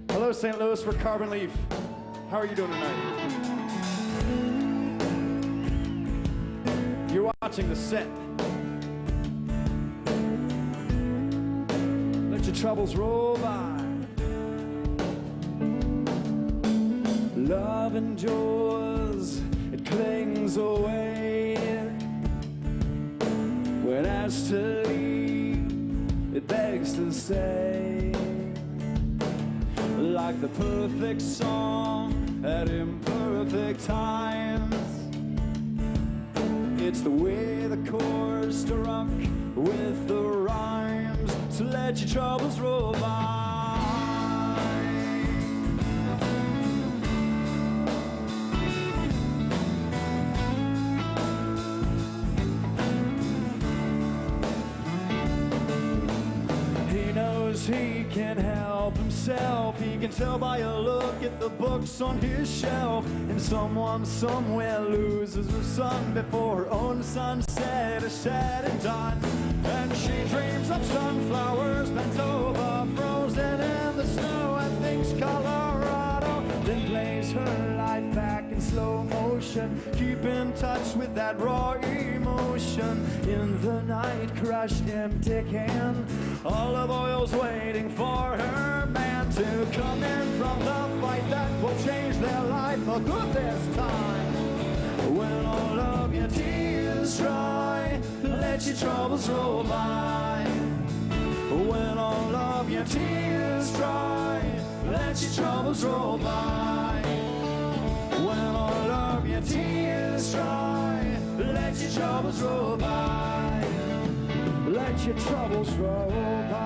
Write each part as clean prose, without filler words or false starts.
Hello, St. Louis, we're Carbon Leaf. How are you doing tonight? You're watching the set. Let your troubles roll by. Love endures, it clings away. When asked to leave, it begs to stay. Like the perfect song at imperfect times. It's the way the chords struck with the rhymes. So let your troubles roll by. He knows he can help himself. He can tell by a look at the books on his shelf. And someone somewhere loses her son before her own sunset is said and done. And she dreams of sunflowers bent over, frozen in the snow, and thinks Colorado. Then plays her life back in slow motion. Keep in touch with that raw emotion. In the night, crushed empty can. Olive oil's waiting for her man to come in from the fight that will change their life for good this time. When all of your tears dry, let your troubles roll by. When all of your tears dry, let your troubles roll by. When all of your tears dry, let your troubles roll by. Let your troubles roll by.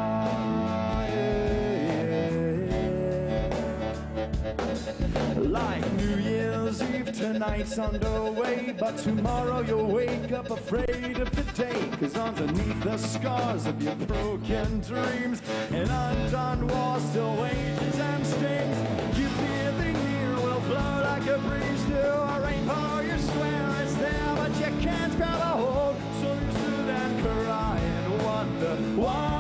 Like New Year's Eve, tonight's underway, but tomorrow you'll wake up afraid of the day. 'Cause underneath the scars of your broken dreams, an undone war still wages and stings. You fear the year will blow like a breeze through a rainbow. You swear it's there, but you can't grab a hold. So you sit and cry and wonder why.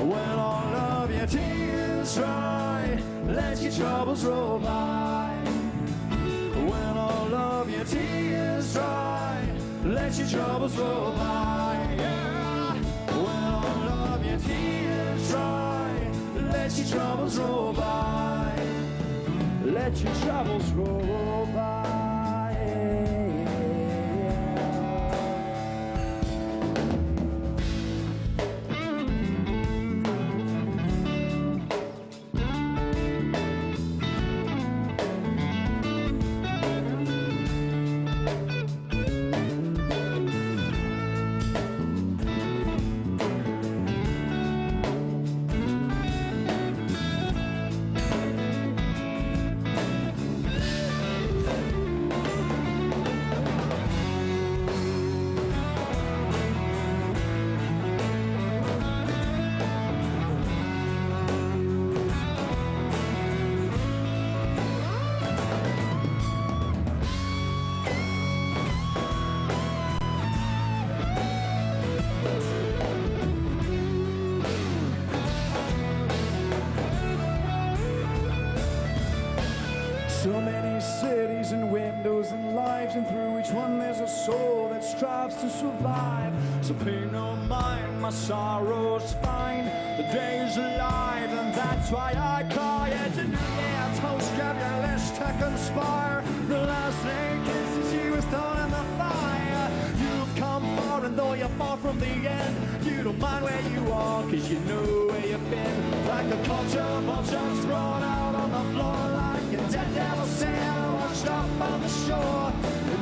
When all of your tears dry, let your troubles roll by. When all of your tears dry, let your troubles roll by. Yeah. When all of your tears dry, let your troubles roll by. Let your troubles roll by. So many cities and windows and lives, and through each one there's a soul that strives to survive. So pay no mind, my sorrows find. The day is alive, and that's why I call it a new year. Toast of your list to conspire. The last thing kisses you was thrown in the fire. You've come far, and though you're far from the end, you don't mind where you are, 'cause you know where you've been. Like a culture vulture thrown out on the floor, like a dead devil sail washed up on the shore.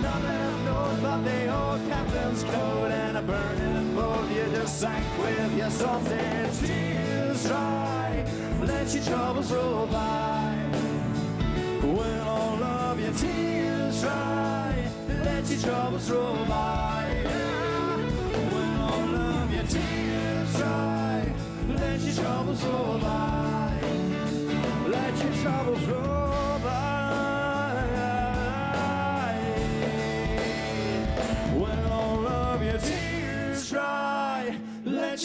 None of them knows but the old captain's code, and a burning boat you just sank with your salted tears dry. Let your troubles roll by. When all of your tears dry, let your troubles roll by. Yeah. When all of your tears dry, let your troubles roll by. Let your troubles roll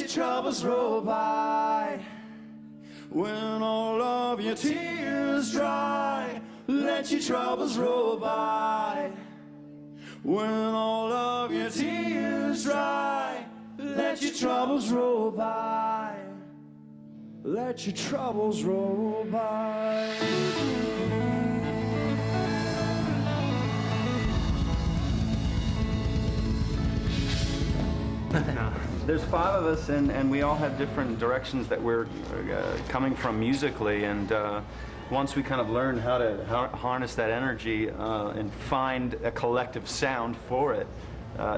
your troubles roll by. When all of your tears dry, let your troubles roll by. When all of your tears dry, let your troubles roll by. Let your troubles roll by. There's 5 of us, and we all have different directions that we're coming from musically, and once we kind of learn how to harness that energy and find a collective sound for it,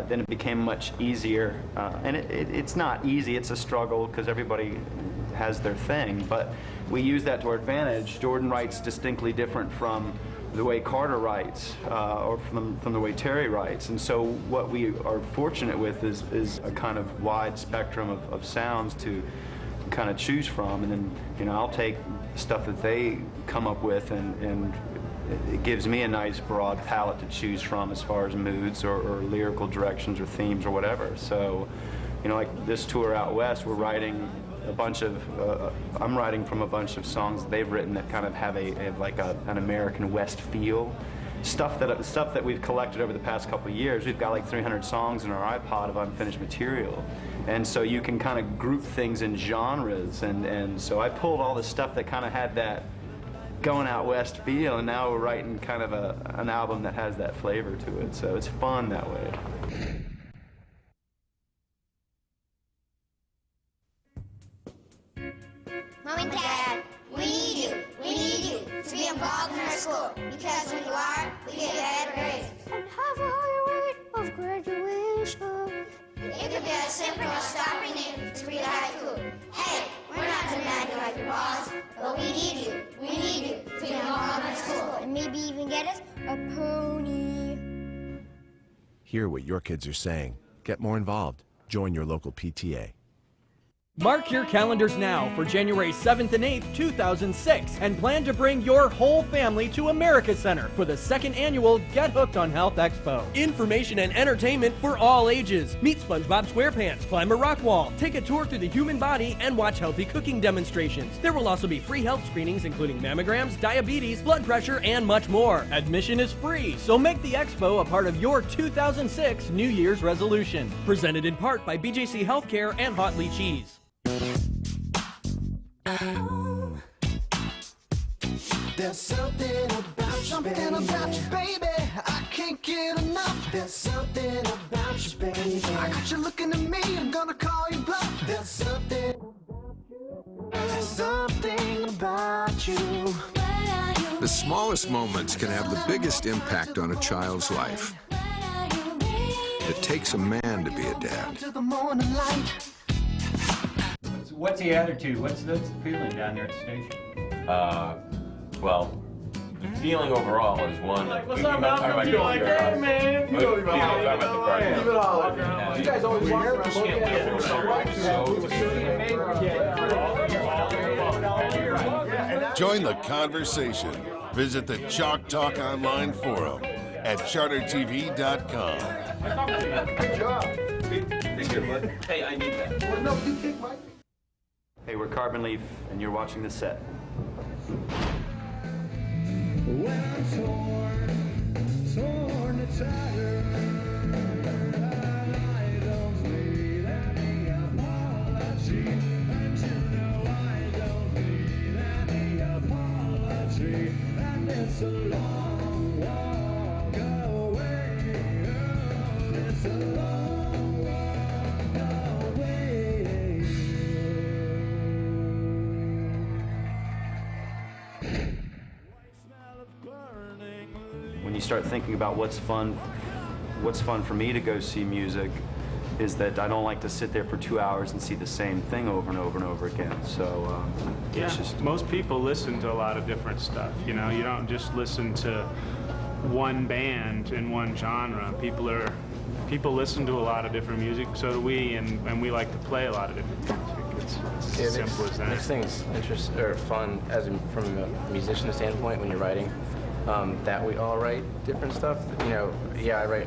then it became much easier. And it's not easy, it's a struggle, because everybody has their thing, but we use that to our advantage. Jordan writes distinctly different from the way Carter writes, or from the way Terry writes. And so what we are fortunate with is a kind of wide spectrum of sounds to kind of choose from. And then, you know, I'll take stuff that they come up with, and it gives me a nice broad palette to choose from as far as moods or lyrical directions or themes or whatever. So, you know, like this tour out west, we're writing a bunch of, I'm writing from a bunch of songs they've written that kind of have an American West feel. Stuff that we've collected over the past couple of years. We've got like 300 songs in our iPod of unfinished material. And so you can kind of group things in genres. And so I pulled all the stuff that kind of had that going out west feel, and now we're writing kind of an album that has that flavor to it. So it's fun that way. Mom and Dad, we need you to be involved in our school, because when you are, we get better grades. And have a higher rate of graduation. It could be as simple as stopping names to read a haiku. Hey, we're not demanding like your boss, but we need you to be involved in our school. And maybe even get us a pony. Hear what your kids are saying. Get more involved. Join your local PTA. Mark your calendars now for January 7th and 8th, 2006, and plan to bring your whole family to America Center for the 2nd annual Get Hooked on Health Expo. Information and entertainment for all ages. Meet SpongeBob SquarePants, climb a rock wall, take a tour through the human body, and watch healthy cooking demonstrations. There will also be free health screenings including mammograms, diabetes, blood pressure, and much more. Admission is free, so make the expo a part of your 2006 New Year's resolution. Presented in part by BJC Healthcare and Hotley Cheese. There's something about you, baby. I can't get enough. There's something about you, baby. I got you looking at me, I'm gonna call you bluff. There's something about you. The smallest moments can have the biggest impact on a child's life. It takes a man to be a dad. What's the attitude? What's the feeling down there at the station? Well, the feeling overall is one. Like, what's up, Malcolm? You like that, man? You know about the garden. Leave it all. You guys always walk around looking at it. Join the conversation. Visit the Chalk Talk online forum at chartertv.com. Good job. Hey, I need that. No, you kick Mike. Hey, we're Carbon Leaf, and you're watching The Set. When I'm torn and tired, I don't need any apology, and you know I don't need any apology, and it's a long walk away, it's a long walk away. When you start thinking about what's fun for me to go see music, is that I don't like to sit there for 2 hours and see the same thing over and over and over again. So yeah, it's just, most people listen to a lot of different stuff. You know, you don't just listen to one band in one genre. People listen to a lot of different music. So do we, and we like to play a lot of different music. It's as simple as that. Makes things interesting or fun from a musician standpoint when you're writing. That we all write different stuff. You know, yeah, I write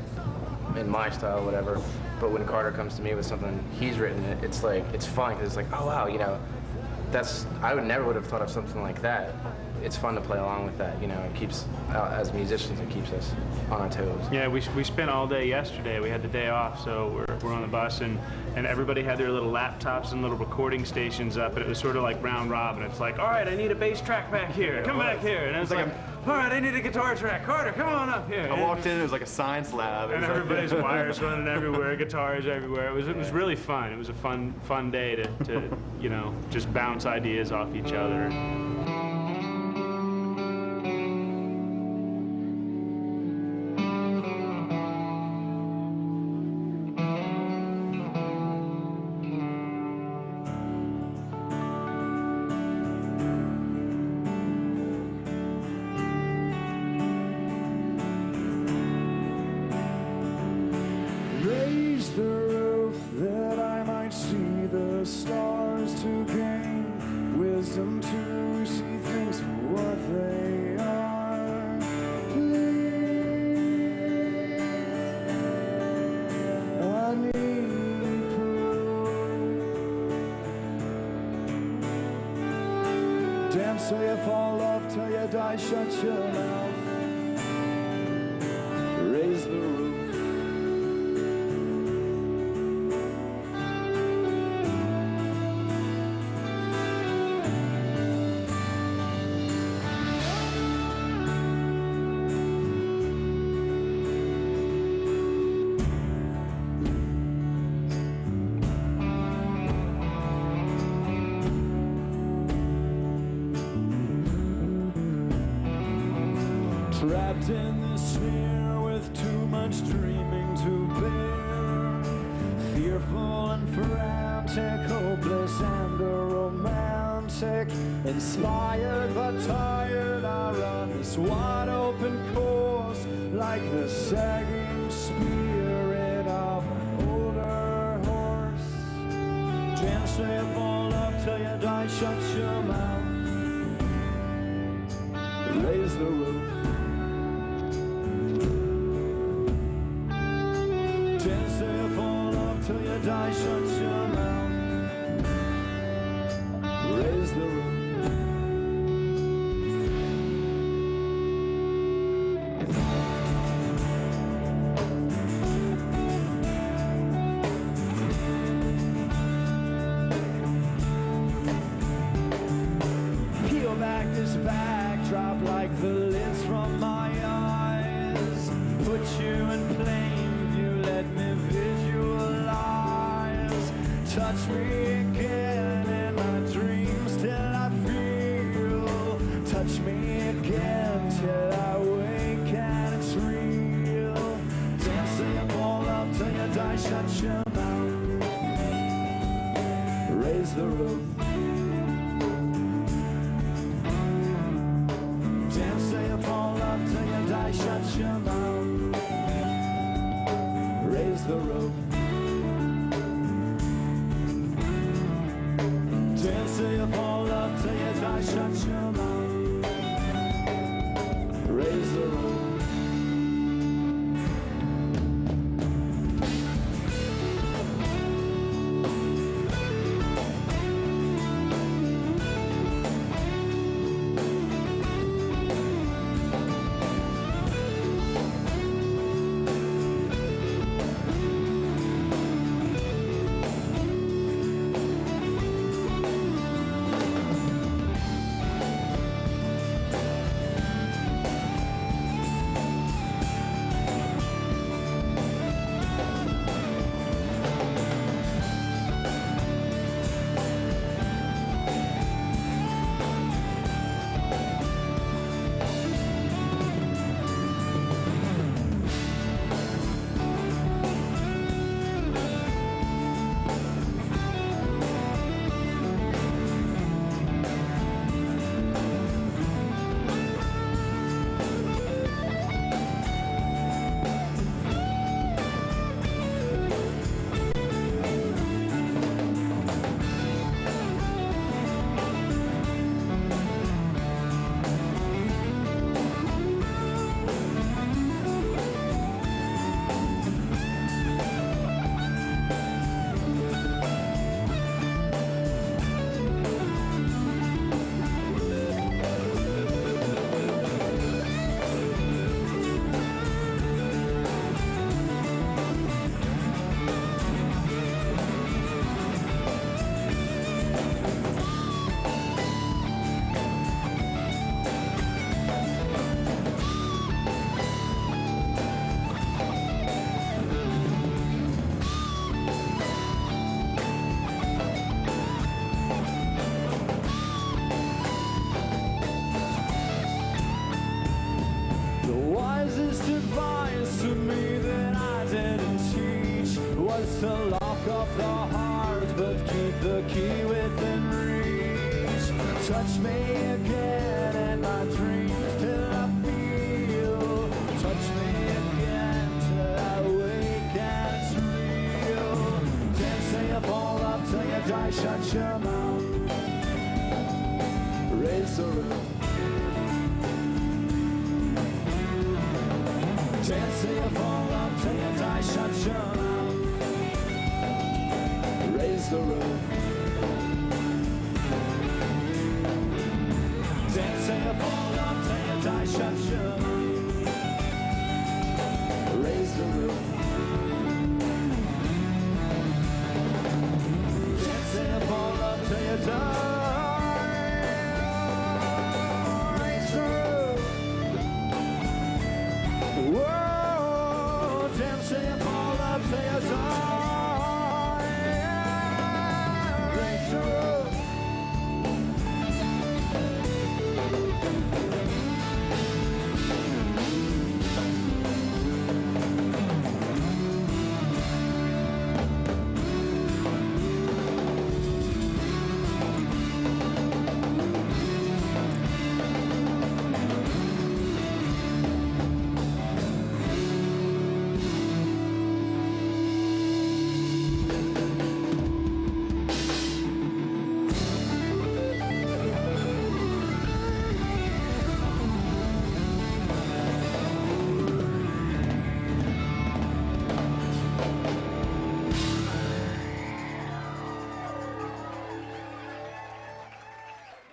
in my style, whatever. But when Carter comes to me with something he's written, it's like, it's fun because it's like, oh wow, you know, I never would have thought of something like that. It's fun to play along with that, you know. It keeps, as musicians, it keeps us on our toes. Yeah, we spent all day yesterday. We had the day off, so we're on the bus, and everybody had their little laptops and little recording stations up, and it was sort of like round robin. It's like, all right, I need a bass track back here. Come back here. And it was like, all right, I need a guitar track. Carter, come on up here. I walked in, it was like a science lab. And everybody's wires running everywhere, guitars everywhere. It was really fun. It was a fun day to you know, just bounce ideas off each other. Raise the roof that I might see the stars, to gain wisdom to see things for what they are. Please, I need proof. Dance till you fall off, till you die, shut your mouth. Raise the roof. Trapped in this sphere with too much dreaming to bear, fearful and frantic, hopeless and romantic, inspired but tired, I run this wide open course like the sagging spirit of an older horse. Dance till you fall off, till you die, shut your mouth. Raise the roof. Dance till you fall off, till you die, shut your mouth. Raise the roof. Peel back this backdrop like the lids from my eyes. Put you in plain view, let me visualize. Touch me again in my dreams till I feel. Touch me again till I wake and it's real. Dance till you fall up, till you die, shut your mouth. Raise the roof. Dance till you fall up, till you die, shut your mouth. Raise the roof. Dance till you fall up, till you die, shut your mouth. Raise the roof. is to lock up the heart, but keep the key within reach. Touch me again in my dreams till I feel. Touch me again till I wake and it's real. Dance till you fall up, till you die, shut your mouth. Raise the roof. Dance till you fall up, till you die, shut your mouth. Raise the roof. Dance till you fall up, till you die, shut your mouth. Raise the roof. Dance till you fall up, till you die. Raise the roof. Whoa, dance till you fall up, till you die. Raise the roof.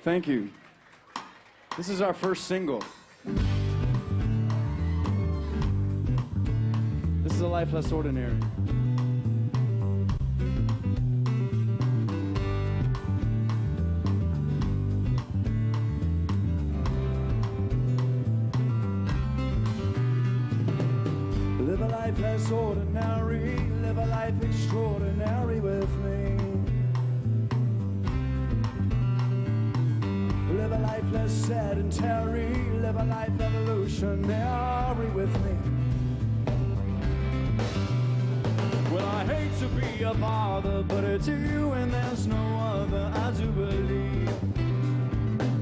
Thank you. This is our first single. This is A Life Less Ordinary. Live a life less ordinary, live a life extraordinary with me. Live a life less sedentary, live a life evolutionary with me. Well, I hate to be a bother, but it's you and there's no other. I do believe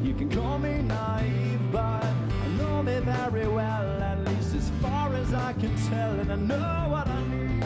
you can call me naive, but I know me very well, at least as far as I can tell, and I know what I need.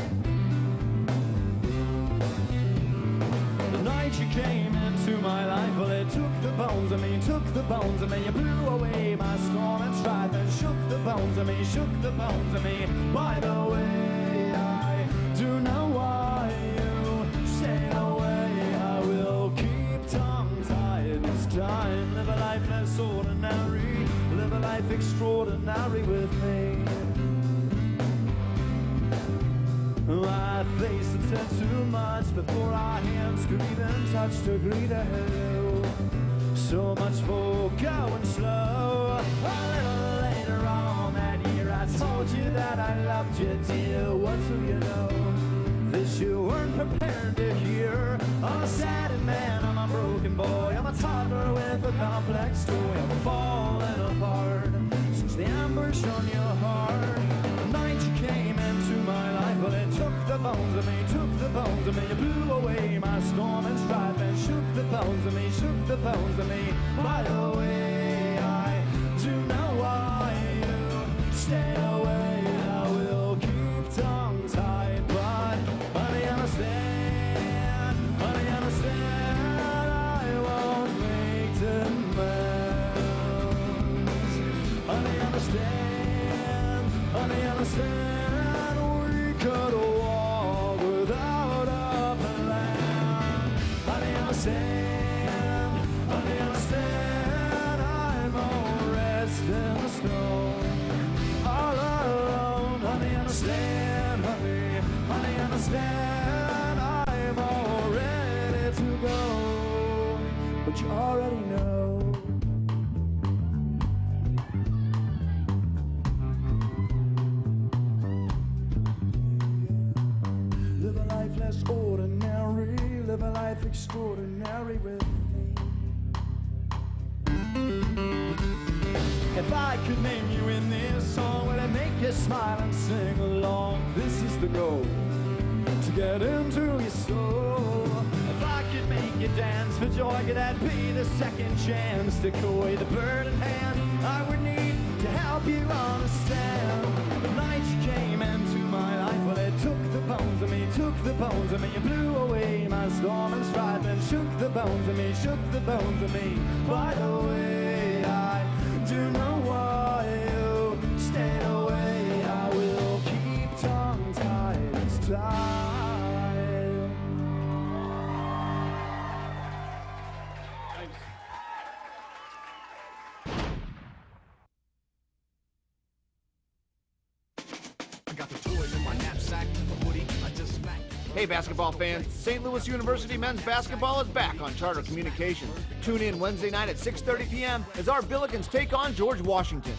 The night you came into my life, well, it took the bones of me, took the bones of me. You blew away my storm and strife and shook the bones of me, shook the bones of me. By the way, I do know why you stay away. I will keep tongue-tied this time. Live a life less ordinary, live a life extraordinary with me. My face had said too much before our hands could even touch to greet a hello. So much for going slow. A little later on that year I told you that I loved you, dear. What do you know? This you weren't prepared to hear. I'm a sad man, I'm a broken boy, I'm a toddler with a complex story. I'm falling apart since the ambush on your heart. The night you came into my life, well, it took the bones of me, took the bones of me. You blew away my storm and strife and shook the bones of me, shook the bones of me. By the way, I do know why you stay away. I will keep tongue-tied, but honey, understand, honey, understand, I won't make demands. Honey, understand, honey, understand, we could walk without a plan. Honey, understand, honey, understand, I'm all rest in the stone, all alone. Honey, understand, honey, honey, understand, I'm all ready to go, but you already know. Live a life less ordinary, live a life extraordinary with me. If I could name you in this song, will it make you smile and sing along? This is the goal, to get into your soul. If I could make you dance for joy, could that be the second chance? Take away the bird in hand I would need to help you understand. The night you came into my life, well, it took the bones of me, took the bones of me, and blew away my storm and strife, and shook the bones of me, shook the bones of me. By the way, I do know why you stayed away. I will keep tongue-tied this time. Hey basketball fans, St. Louis University men's basketball is back on Charter Communications. Tune in Wednesday night at 6:30 p.m. as our Billikens take on George Washington.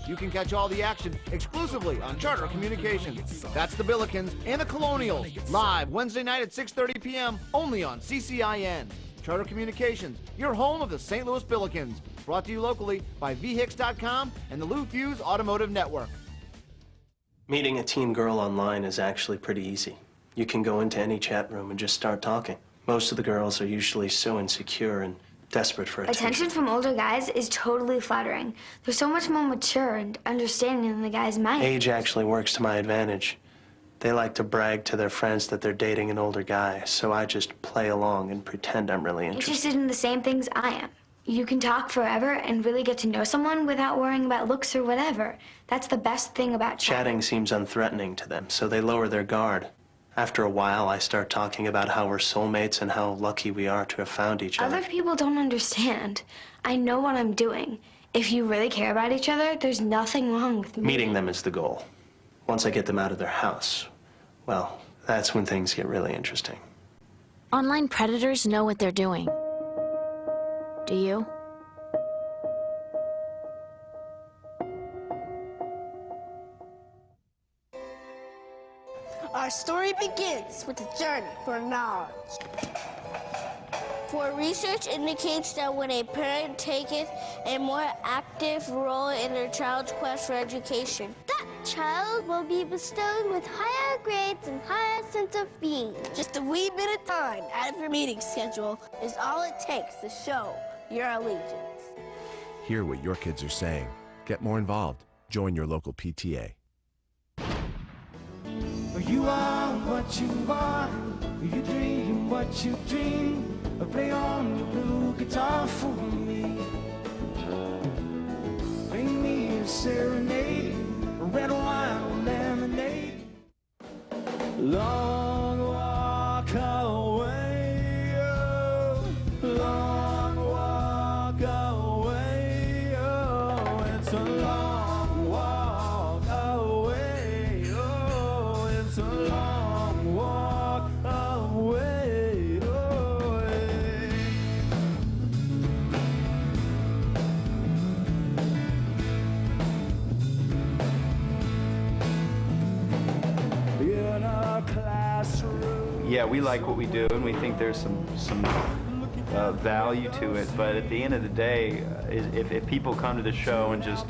You can catch all the action exclusively on Charter Communications. That's the Billikens and the Colonials, live Wednesday night at 6:30 p.m. only on CCIN. Charter Communications, your home of the St. Louis Billikens. Brought to you locally by vhix.com and the Lou Fuse Automotive Network. Meeting a teen girl online is actually pretty easy. You can go into any chat room and just start talking. Most of the girls are usually so insecure and desperate for attention. Attention from older guys is totally flattering. They're so much more mature and understanding than the guys my age. Age actually works to my advantage. They like to brag to their friends that they're dating an older guy, so I just play along and pretend I'm really Interested in the same things I am. You can talk forever and really get to know someone without worrying about looks or whatever. That's the best thing about Chatting seems unthreatening to them, so they lower their guard. After a while, I start talking about how we're soulmates and how lucky we are to have found each other. Other people don't understand. I know what I'm doing. If you really care about each other, there's nothing wrong with me. Meeting them is the goal. Once I get them out of their house, well, that's when things get really interesting. Online predators know what they're doing. Do you? Our story begins with a journey for knowledge. For research indicates that when a parent taketh a more active role in their child's quest for education, that child will be bestowed with higher grades and higher sense of being. Just a wee bit of time out of your meeting schedule is all it takes to show your allegiance. Hear what your kids are saying. Get more involved. Join your local PTA. You are what you are, you dream what you dream. Play on your blue guitar for me. Bring me a serenade, red wine or lemonade. Long walk away, oh, long walk away, oh, it's a long walk away, oh, it's a long walk away, oh, in a classroom. Yeah, we like what we do, and we think there's some value to it. But at the end of the day, if people come to the show and just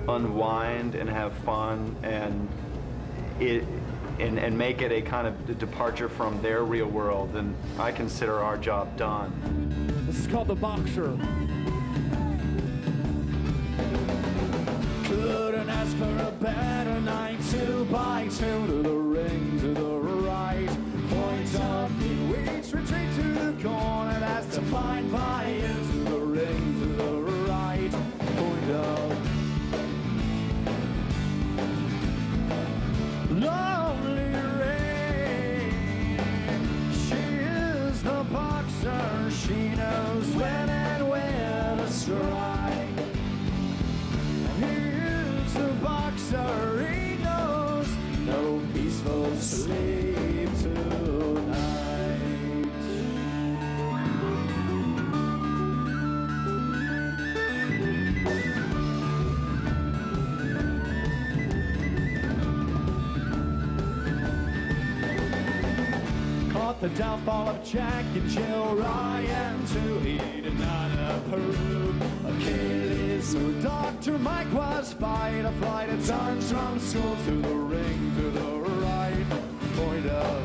unwind and have fun and make it a kind of departure from their real world, then I consider our job done. This is called The Boxer. Couldn't ask for a better night. 2 by 2 to the ring, to the right. Point of view, each retreat to the corner. That's defined by you. To the ring, to the right. Point of lonely rain. She is the boxer. She knows when and where to strike. Here's the boxer, he knows no peaceful sleep tonight. Caught the downfall of Jacqui, Jill, Ryan, too. He did not approve. Achilles, so Dr. Mike was fight a flight of turns from school to the ring, to the right. Point of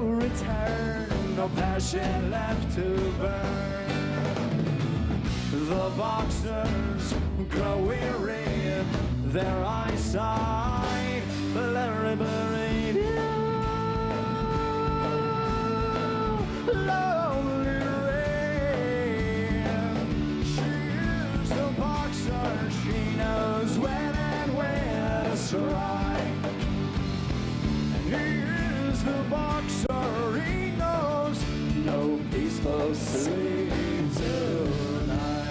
return, no passion left to burn. The boxers grow weary, their eyesight blurry, buried in lonely rain. She's the boxer, she knows when and where to strike. And here's the boxer, he knows no peaceful sleep tonight.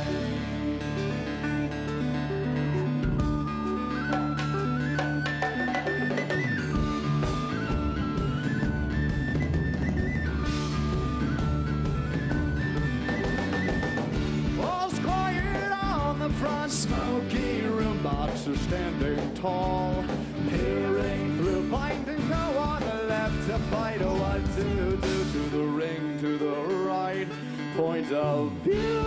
All's quiet on the front smoky room, boxer standing tall, peering through blinding go on the left to fight. Oh, what to do to the ring, to the right, point of view.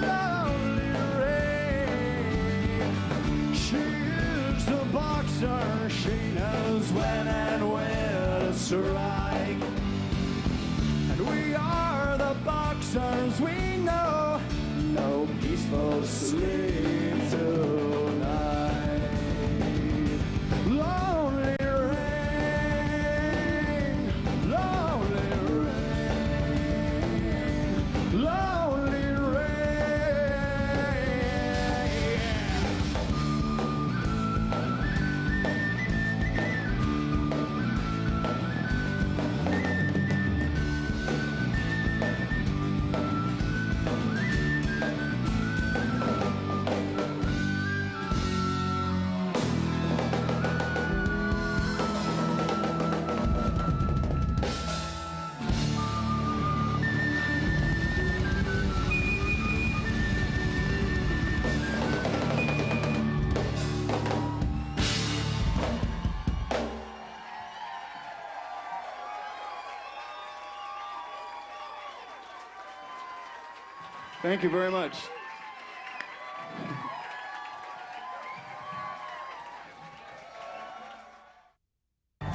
Lonely rain. She's the boxer, she knows when and where to strike. And we are the boxers, we know no peaceful sleep tonight. Lonely rain, lonely rain, lonely rain. Thank you very much.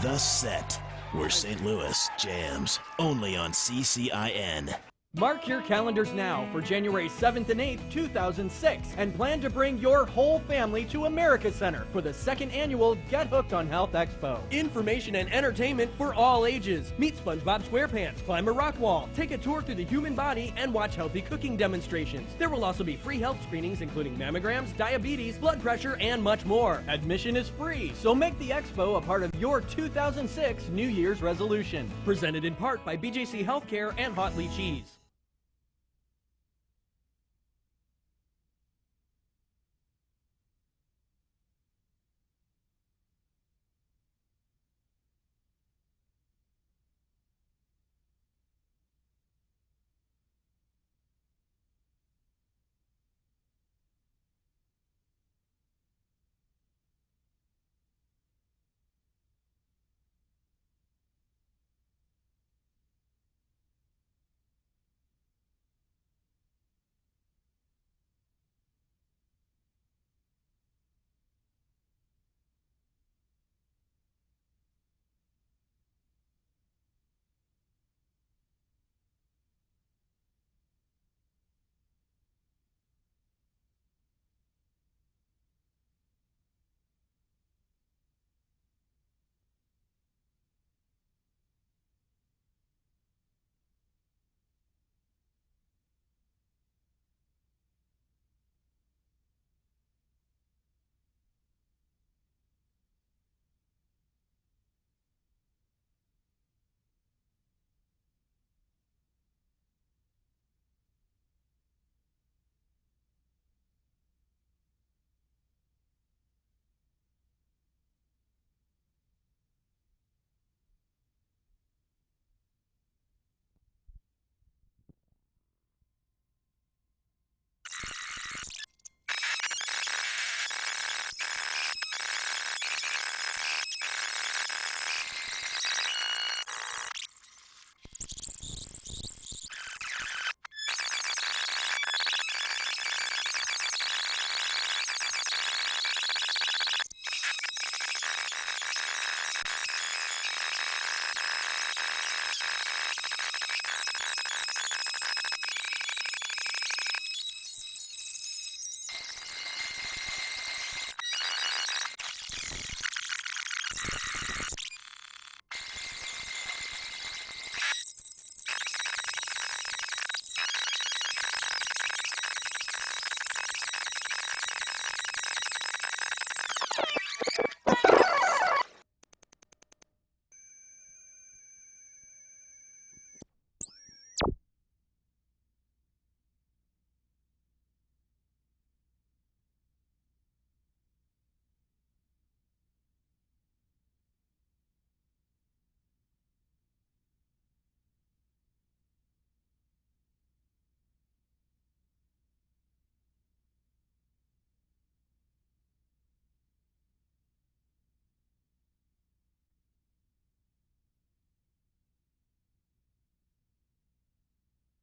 The Set, where St. Louis jams, only on CCIN. Mark your calendars now for January 7th and 8th, 2006, and plan to bring your whole family to America Center for the second annual Get Hooked on Health Expo. Information and entertainment for all ages. Meet SpongeBob SquarePants, climb a rock wall, take a tour through the human body, and watch healthy cooking demonstrations. There will also be free health screenings including mammograms, diabetes, blood pressure, and much more. Admission is free, so make the expo a part of your 2006 New Year's resolution. Presented in part by BJC Healthcare and Hotley Cheese.